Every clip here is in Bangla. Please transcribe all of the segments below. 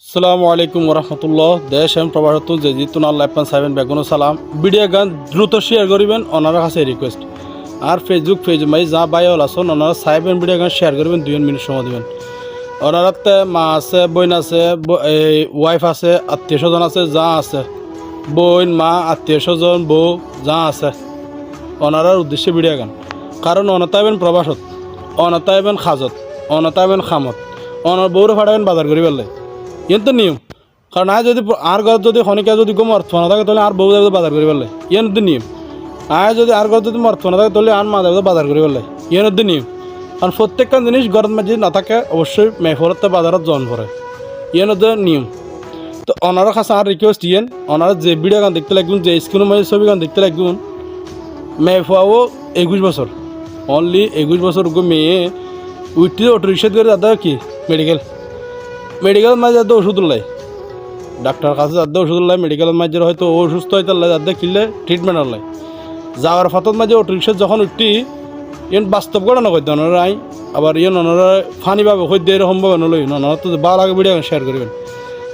আসসালামু আলাইকুম ওরহমতুল্লাহ। দেশ এবং প্রবাসত যে জিতুন আল্লাহ 7 বেগুন সালাম। ভিডিও গান দ্রুত শেয়ার করবেন ওনার কাছে রিকোয়েস্ট। আর ফেসবুক পেজ মাই যা বায়ল আসুন ওনারা সাইবেন ভিডিও গান শেয়ার করবেন 2 মিনিট সময় দেবেন। ওনারাতে মা আছে, বোন আছে, ওয়াইফ আছে, আত্মীয় স্বজন আছে, যা আছে বোন মা আত্মীয় স্বজন বউ যা আছে ওনারার উদ্দেশ্যে ভিডিও গান। কারণ অনতাইবেন প্রবাসত, অনতাইবেন খাজত, অনতাইবেন খামত, অনার বউরে ফাটাবেন বাজার করি পেলে তো নিয়ম। কারণ আয় যদি আর ঘর যদি খনিকা যদি গো অর্থ না থাকে তাহলে আর বউ যাবে বাজার করি পেলে তো নিয়ম। আয় যদি আর ঘর যদি অর্থ না থাকে তাহলে আর মা যাবে বাজার করি পেলে তো নিয়ম। কারণ প্রত্যেকটা জিনিস ঘরের মাঝে না থাকে অবশ্যই মেফরতে বাজারত জন পড়ে তো নিয়ম। তো ওনার কাছে আর রিকোয়েস্ট ওনারা যে ভিডিও গান দেখতে লাগবেন, যে স্ক্রিনের মাঝে ছবি গান দেখতে লাগবেন। মেয়ে ফুয়াও 21 বছর, অনলি 21 বছর মেয়ে উঠতে অটো রিক্সা করে যাতে কি মেডিকেল মাঝে যাতে ওষুধ লাই, ডাক্তার কাছে যাতে ওষুধ লাই, মেডিকেলের মাঝে হয়তো অসুস্থ হইতে যাতে কিনলে ট্রিটমেন্ট লাই যাওয়ার ফতত মাঝে অটো রিক্সা যখন উঠতি বাস্তব করে না করতে ওনারা আই আবার ওনারা ফানি পাবে হইতে এরকম ভাবে নলই ওনারা তো ভালো লাগে ভিডিও শেয়ার করবেন।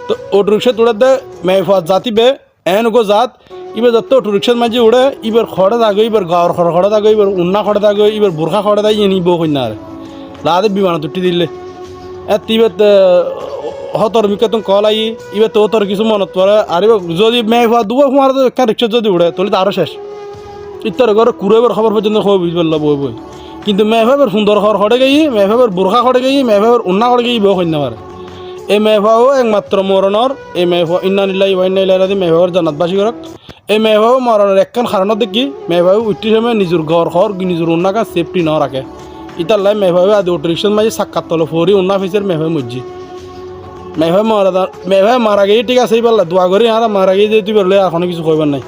তো অটো রিক্সা তোড়ে দে মেয়ে ফুয়া জাতিবে এনগো জাত এবার যত অটো রিক্সার মাঝে উড়ে এবার খড়ে থাকো, এবার গাঁর খড়ে থাকো, এবার উন্না খড়ে থাকো, এবার বোরখা খড়ে থাকি নিব কন্যা আর লাদে বিমান তুটি দিলে এবার হতর মিকে তুমি কল আই এবার তো তোর কিছু মনত পড়ে। আর এবার যদি মেয়ে ফুয়া দুবো ফুয়ার একটা রিক্সা যদি উড়ে তাহলে তো আরও শেষ। ইত্যার ঘরে কুড়াইবার খবর পর্যন্ত খবর বুঝ পারল বই বই। কিন্তু মেয়ে ভাবের সুন্দর খড় খড়ে গেই, মেয়ে ভাবের বোরখা খড়ে গেই, মেয়ে ভাবের উন্না খড়ে গেই বউ কন্যা পারে। এই মেহভাও একমাত্র মরণর এই মেহভা ইন্নানিল্লাহি ওয়া ইন্না ইলাইহি রাজিউন মেহভার জান্নাতবাসী করক। এই মেহভাও মরণের একখান কারণত দেখি মেহভাও উঠতে সময় নিজের ঘর নিজের উন্নাকা সেফটি ন রাখে। ইতাল্লাই মেহভাবে আদি অটো রিক্সার মাঝে সাক্ষাৎ তলো ফরি উন্না ফিসের মেহভাই মজ্জি মেহভাই মারা গিয়ে ঠিক আছে এবার দোয়া করি আর মারা গিয়ে যেতে পারলে এখন কিছু কইবার নাই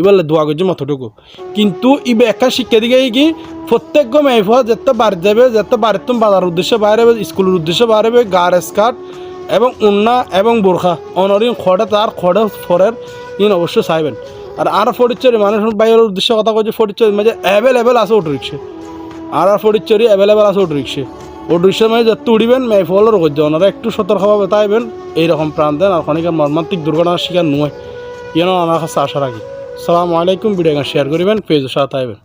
এবার দোয়া করছি মতটুকু। কিন্তু ইবে একটা শিক্ষা দিকে কি প্রত্যেক মেহভা যেতে বাড়ি যাবে, যেতে বাড়ির তুমি বাজার উদ্দেশ্যে বাইরে স্কুলের উদ্দেশ্যে বাইরে গার স্কার্ট এবং উন্না এবং বোরখা অনরিন খড়ে তার খড়ে ফরের অবশ্যই চাইবেন। আর ফটিকচুরি মানুষের বাইরের উদ্দেশ্যে কথা কইছে ফটিকচুরির মাঝে অ্যাভেলেবেল আছে অটো রিক্সা। আর ফটিকচুরি অ্যাভেলেবেল আছে অটো রিক্সার মাঝে যত উড়িবেন মেফলের করছে ওনারা একটু সতর্কভাবে তাইবেন এইরকম প্রাণ দেন আর খনিকার মর্মান্তিক দুর্ঘটনার শিকার নয় আমার কাছে আশা রাখি। আসসালামু আলাইকুম। ভিডিও শেয়ার করিবেন, পেজের সাথে আইবেন।